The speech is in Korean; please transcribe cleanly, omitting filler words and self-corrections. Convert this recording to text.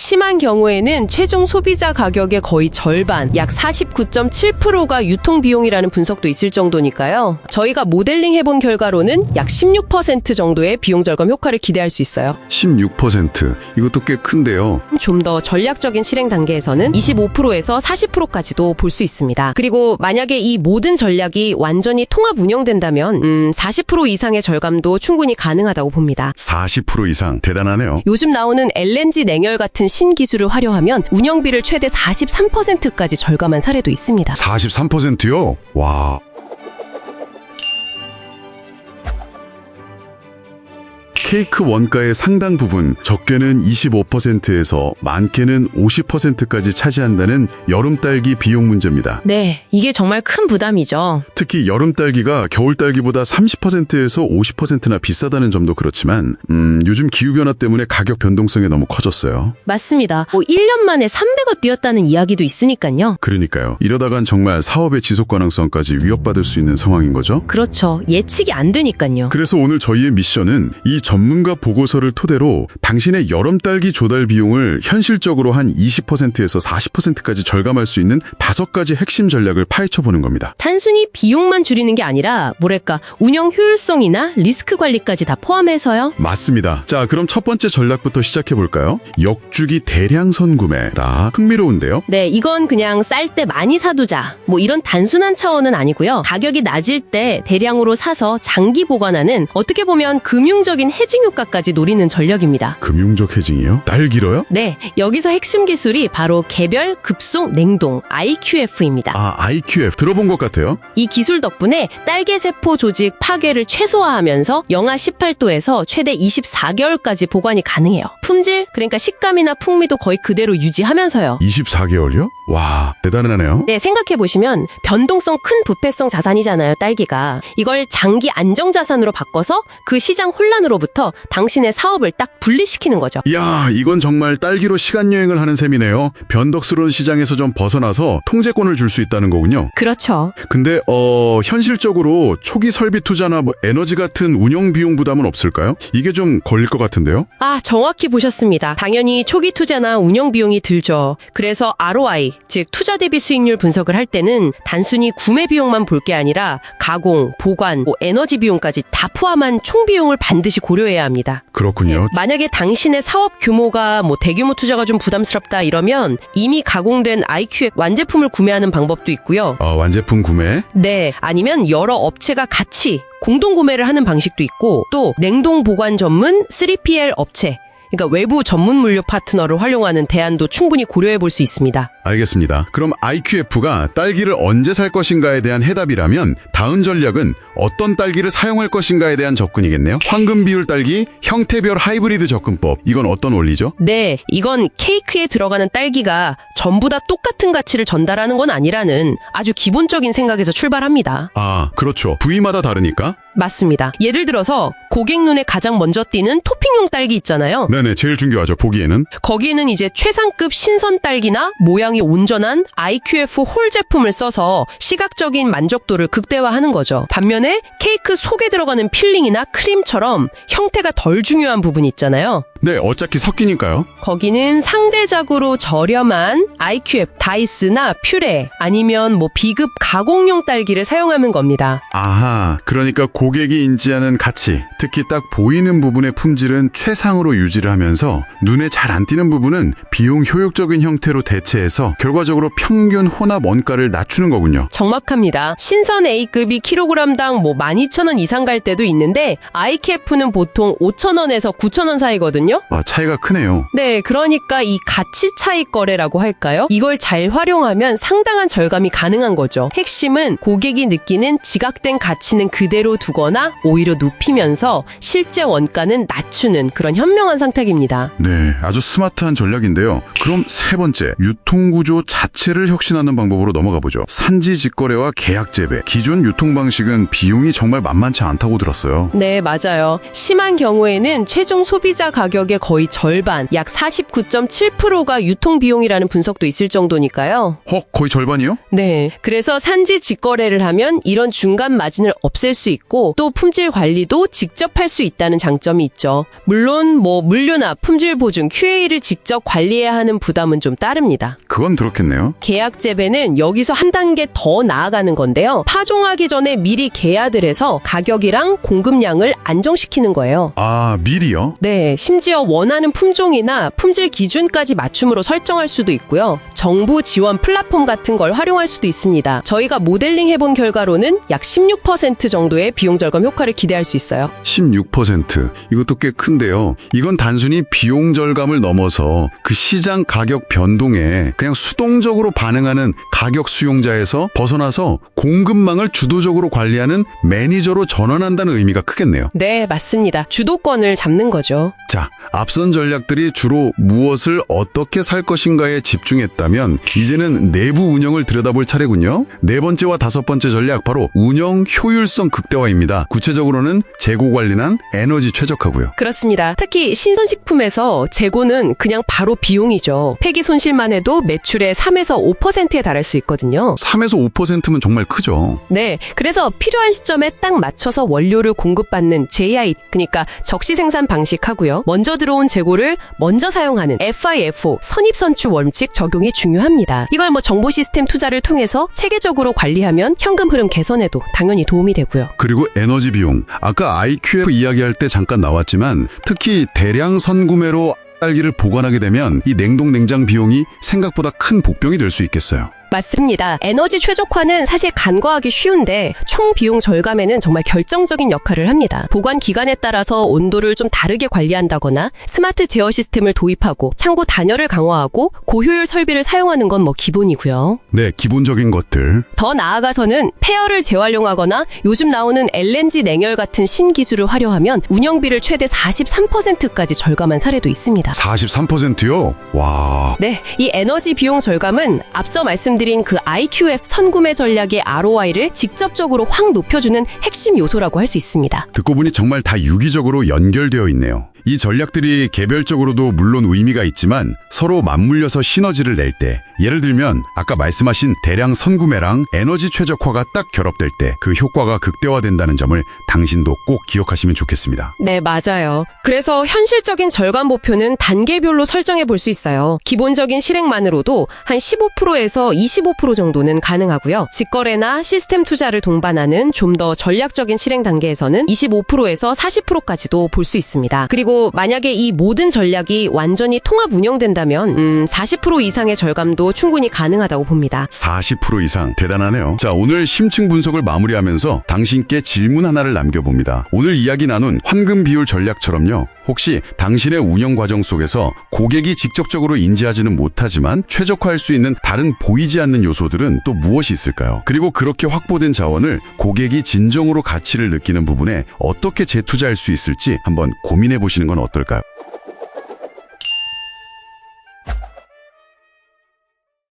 심한 경우에는 최종 소비자 가격의 거의 절반, 약 49.7%가 유통비용이라는 분석도 있을 정도니까요. 저희가 모델링 해본 결과로는 약 16% 정도의 비용 절감 효과를 기대할 수 있어요. 16%. 이것도 꽤 큰데요. 좀 더 전략적인 실행 단계에서는 25%에서 40%까지도 볼 수 있습니다. 그리고 만약에 이 모든 전략이 완전히 통합 운영된다면 40% 이상의 절감도 충분히 가능하다고 봅니다. 40% 이상. 대단하네요. 요즘 나오는 LNG 냉열 같은 신기술을 활용하면 운영비를 최대 43%까지 절감한 사례도 있습니다. 43%요? 와. 케이크 원가의 상당 부분, 적게는 25%에서 많게는 50%까지 차지한다는 여름 딸기 비용 문제입니다. 네, 이게 정말 큰 부담이죠. 특히 여름 딸기가 겨울 딸기보다 30%에서 50%나 비싸다는 점도 그렇지만 요즘 기후변화 때문에 가격 변동성이 너무 커졌어요. 맞습니다. 1년 만에 3배가 뛰었다는 이야기도 있으니까요. 그러니까요. 이러다간 정말 사업의 지속 가능성까지 위협받을 수 있는 상황인 거죠. 그렇죠. 예측이 안 되니까요. 그래서 오늘 저희의 미션은 이 전문가 보고서를 토대로 당신의 여름 딸기 조달 비용을 현실적으로 한 20%에서 40%까지 절감할 수 있는 5가지 핵심 전략을 파헤쳐보는 겁니다. 단순히 비용만 줄이는 게 아니라 뭐랄까 운영 효율성이나 리스크 관리까지 다 포함해서요. 맞습니다. 자, 그럼 첫 번째 전략부터 시작해볼까요? 역주기 대량 선구매라. 흥미로운데요? 네, 이건 그냥 쌀 때 많이 사두자 뭐 이런 단순한 차원은 아니고요. 가격이 낮을 때 대량으로 사서 장기 보관하는 어떻게 보면 금융적인 해징 효과까지 노리는 전략입니다. 금융적 해징이요? 날 길어요? 네, 여기서 핵심 기술이 바로 개별 급속 냉동 IQF입니다. 아, IQF 들어본 것 같아요. 이 기술 덕분에 딸기세포 조직 파괴를 최소화하면서 영하 18도에서 최대 24개월까지 보관이 가능해요. 품질, 그러니까 식감이나 풍미도 거의 그대로 유지하면서요. 24개월이요? 와, 대단하네요. 네, 생각해보시면 변동성 큰 부패성 자산이잖아요, 딸기가. 이걸 장기 안정자산으로 바꿔서 그 시장 혼란으로부터 당신의 사업을 딱 분리시키는 거죠. 이야, 이건 정말 딸기로 시간여행을 하는 셈이네요. 변덕스러운 시장에서 좀 벗어나서 통제권을 줄 수 있다는 거군요. 그렇죠. 근데 현실적으로 초기 설비 투자나 에너지 같은 운영 비용 부담은 없을까요? 이게 좀 걸릴 것 같은데요? 아, 정확히 보셨습니다. 당연히 초기 투자나 운영 비용이 들죠. 그래서 ROI, 즉 투자 대비 수익률 분석을 할 때는 단순히 구매 비용만 볼 게 아니라 가공, 보관, 에너지 비용까지 다 포함한 총 비용을 반드시 고려해야 합니다. 그렇군요. 만약에 당신의 사업 규모가 대규모 투자가 좀 부담스럽다 이러면 이미 가공된 IQF 완제품을 구매하는 방법도 있고요. 완제품 구매? 네, 아니면 여러 업체가 같이 공동 구매를 하는 방식도 있고 또 냉동 보관 전문 3PL 업체, 그러니까 외부 전문 물류 파트너를 활용하는 대안도 충분히 고려해 볼 수 있습니다. 알겠습니다. 그럼 IQF가 딸기를 언제 살 것인가에 대한 해답이라면 다음 전략은 어떤 딸기를 사용할 것인가에 대한 접근이겠네요. 황금 비율 딸기, 형태별 하이브리드 접근법. 이건 어떤 원리죠? 네, 이건 케이크에 들어가는 딸기가 전부 다 똑같은 가치를 전달하는 건 아니라는 아주 기본적인 생각에서 출발합니다. 아, 그렇죠. 부위마다 다르니까? 맞습니다. 예를 들어서 고객 눈에 가장 먼저 띄는 토핑용 딸기 있잖아요. 네네, 제일 중요하죠, 보기에는. 거기에는 이제 최상급 신선 딸기나 모양이 온전한 IQF 홀 제품을 써서 시각적인 만족도를 극대화하는 거죠. 반면에 케이크 속에 들어가는 필링이나 크림처럼 형태가 덜 중요한 부분이 있잖아요. 네, 어차피 섞이니까요. 거기는 상대적으로 저렴한 IQF, 다이스나 퓨레 아니면 비급 가공용 딸기를 사용하는 겁니다. 아하, 그러니까 고객이 인지하는 가치, 특히 딱 보이는 부분의 품질은 최상으로 유지를 하면서 눈에 잘 안 띄는 부분은 비용 효율적인 형태로 대체해서 결과적으로 평균 혼합 원가를 낮추는 거군요. 정확합니다. 신선 A급이 킬로그램당 12,000원 이상 갈 때도 있는데 IQF는 보통 5,000원에서 9,000원 사이거든요. 와, 차이가 크네요. 네, 그러니까 이 가치 차익 거래라고 할까요? 이걸 잘 활용하면 상당한 절감이 가능한 거죠. 핵심은 고객이 느끼는 지각된 가치는 그대로 두거나 오히려 높이면서 실제 원가는 낮추는 그런 현명한 상택입니다. 네, 아주 스마트한 전략인데요. 그럼 세 번째, 유통구조 자체를 혁신하는 방법으로 넘어가 보죠. 산지 직거래와 계약 재배. 기존 유통 방식은 비용이 정말 만만치 않다고 들었어요. 네, 맞아요. 심한 경우에는 최종 소비자 가격 가격의 거의 절반, 약 49.7%가 유통비용이라는 분석도 있을 정도니까요. 거의 절반이요? 네. 그래서 산지 직거래를 하면 이런 중간 마진을 없앨 수 있고 또 품질 관리도 직접 할 수 있다는 장점이 있죠. 물론 물류나 품질 보증, QA를 직접 관리해야 하는 부담은 좀 따릅니다. 그건 그렇겠네요. 계약 재배는 여기서 한 단계 더 나아가는 건데요. 파종하기 전에 미리 계약을 해서 가격이랑 공급량을 안정시키는 거예요. 아, 미리요? 네, 심지어 원하는 품종이나 품질 기준까지 맞춤으로 설정할 수도 있고요. 정부 지원 플랫폼 같은 걸 활용할 수도 있습니다. 저희가 모델링 해본 결과로는 약 16% 정도의 비용 절감 효과를 기대할 수 있어요. 16%. 이것도 꽤 큰데요. 이건 단순히 비용 절감을 넘어서 그 시장 가격 변동에 그냥 수동적으로 반응하는 가격 수용자에서 벗어나서 공급망을 주도적으로 관리하는 매니저로 전환한다는 의미가 크겠네요. 네, 맞습니다. 주도권을 잡는 거죠. 자, 앞선 전략들이 주로 무엇을 어떻게 살 것인가에 집중했다면 이제는 내부 운영을 들여다볼 차례군요. 네 번째와 다섯 번째 전략, 바로 운영 효율성 극대화입니다. 구체적으로는 재고 관리난 에너지 최적화고요. 그렇습니다. 특히 신선식품에서 재고는 그냥 바로 비용이죠. 폐기 손실만 해도 매출의 3에서 5%에 달할 수 있거든요. 3에서 5%면 정말 크죠. 네, 그래서 필요한 시점에 딱 맞춰서 원료를 공급받는 JI, 그러니까 적시 생산 방식하고요. 먼저 들어온 재고를 먼저 사용하는 FIFO, 선입선출 원칙 적용이 중요합니다. 이걸 정보 시스템 투자를 통해서 체계적으로 관리하면 현금 흐름 개선에도 당연히 도움이 되고요. 그리고 에너지 비용. 아까 IQF 이야기할 때 잠깐 나왔지만 특히 대량 선구매로 딸기를 보관하게 되면 이 냉동 냉장 비용이 생각보다 큰 복병이 될 수 있겠어요. 맞습니다. 에너지 최적화는 사실 간과하기 쉬운데 총 비용 절감에는 정말 결정적인 역할을 합니다. 보관 기간에 따라서 온도를 좀 다르게 관리한다거나 스마트 제어 시스템을 도입하고 창고 단열을 강화하고 고효율 설비를 사용하는 건 기본이고요. 네, 기본적인 것들. 더 나아가서는 폐열을 재활용하거나 요즘 나오는 LNG 냉열 같은 신기술을 활용하면 운영비를 최대 43%까지 절감한 사례도 있습니다. 43%요? 와. 네, 이 에너지 비용 절감은 앞서 말씀드린 그 IQF 선구매 전략의 ROI를 직접적으로 확 높여주는 핵심 요소라고 할 수 있습니다. 듣고 보니 정말 다 유기적으로 연결되어 있네요. 이 전략들이 개별적으로도 물론 의미가 있지만 서로 맞물려서 시너지를 낼 때, 예를 들면 아까 말씀하신 대량 선구매랑 에너지 최적화가 딱 결합될 때 그 효과가 극대화된다는 점을 당신도 꼭 기억하시면 좋겠습니다. 네, 맞아요. 그래서 현실적인 절감 목표는 단계별로 설정해 볼 수 있어요. 기본적인 실행만으로도 한 15%에서 25% 정도는 가능하고요. 직거래나 시스템 투자를 동반하는 좀 더 전략적인 실행 단계에서는 25%에서 40%까지도 볼 수 있습니다. 그리고 만약에 이 모든 전략이 완전히 통합 운영된다면 40% 이상의 절감도 충분히 가능하다고 봅니다. 40% 이상 대단하네요. 자, 오늘 심층 분석을 마무리하면서 당신께 질문 하나를 남겨봅니다. 오늘 이야기 나눈 환금 비율 전략처럼요. 혹시 당신의 운영 과정 속에서 고객이 직접적으로 인지하지는 못하지만 최적화할 수 있는 다른 보이지 않는 요소들은 또 무엇이 있을까요? 그리고 그렇게 확보된 자원을 고객이 진정으로 가치를 느끼는 부분에 어떻게 재투자할 수 있을지 한번 고민해 보시는 건 어떨까요?